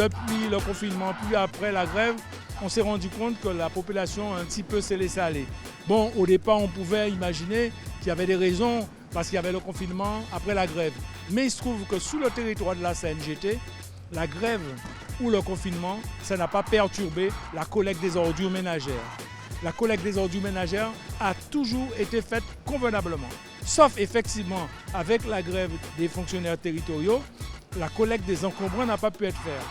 depuis le confinement, puis après la grève, on s'est rendu compte que la population un petit peu s'est laissée aller. Bon, au départ, on pouvait imaginer qu'il y avait des raisons parce qu'il y avait le confinement après la grève. Mais il se trouve que sous le territoire de la CNGT, la grève ou le confinement, ça n'a pas perturbé la collecte des ordures ménagères. La collecte des ordures ménagères a toujours été faite convenablement. Sauf effectivement avec la grève des fonctionnaires territoriaux, la collecte des encombrants n'a pas pu être faite.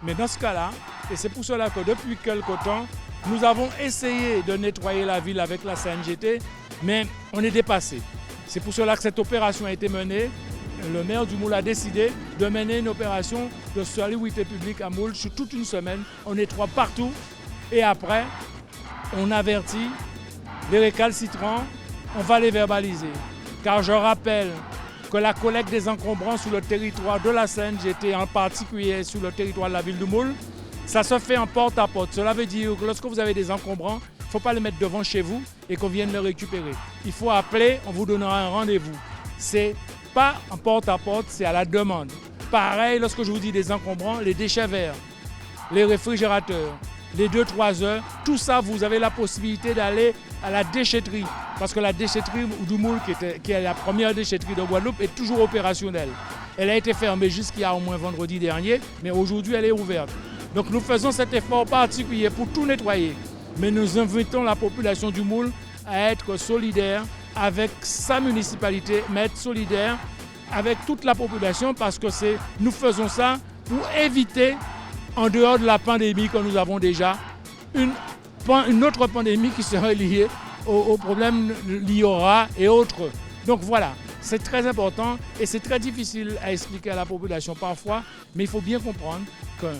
Mais dans ce cas-là, et c'est pour cela que depuis quelque temps, nous avons essayé de nettoyer la ville avec la CNGT, mais on est dépassé. C'est pour cela que cette opération a été menée. Le maire du Moule a décidé de mener une opération de salubrité publique à Moule sur toute une semaine. On nettoie partout et après, on avertit les récalcitrants, on va les verbaliser. Car je rappelle que la collecte des encombrants sur le territoire de la CNGT, en particulier sur le territoire de la ville de Moule, ça se fait en porte-à-porte. Cela veut dire que lorsque vous avez des encombrants, il ne faut pas les mettre devant chez vous et qu'on vienne les récupérer. Il faut appeler, on vous donnera un rendez-vous. C'est pas en porte-à-porte, c'est à la demande. Pareil, lorsque je vous dis des encombrants, les déchets verts, les réfrigérateurs, les 2-3 heures, tout ça, vous avez la possibilité d'aller à la déchetterie. Parce que la déchetterie du Moule, qui est la première déchetterie de Guadeloupe, est toujours opérationnelle. Elle a été fermée jusqu'il y a au moins vendredi dernier, mais aujourd'hui, elle est ouverte. Donc nous faisons cet effort particulier pour tout nettoyer. Mais nous invitons la population du Moule à être solidaire avec sa municipalité, mais être solidaire avec toute la population parce que nous faisons ça pour éviter, en dehors de la pandémie que nous avons déjà, une autre pandémie qui serait liée aux problèmes liés au rat et autres. Donc voilà, c'est très important et c'est très difficile à expliquer à la population parfois, mais il faut bien comprendre qu'un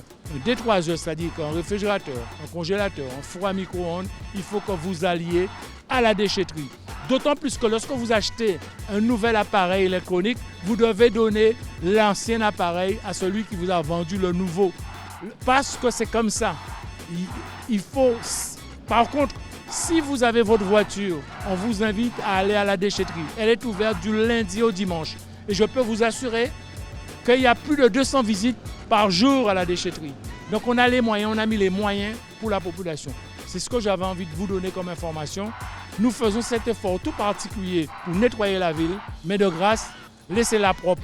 détroiseur, c'est-à-dire qu'un réfrigérateur, un congélateur, un four à micro-ondes, il faut que vous alliez à la déchetterie. D'autant plus que lorsque vous achetez un nouvel appareil électronique, vous devez donner l'ancien appareil à celui qui vous a vendu le nouveau. Parce que c'est comme ça. Il faut... Par contre, si vous avez votre voiture, on vous invite à aller à la déchetterie. Elle est ouverte du lundi au dimanche. Et je peux vous assurer qu'il y a plus de 200 visites par jour à la déchetterie. Donc on a les moyens, on a mis les moyens pour la population. C'est ce que j'avais envie de vous donner comme information. Nous faisons cet effort tout particulier pour nettoyer la ville, mais de grâce, laissez-la propre.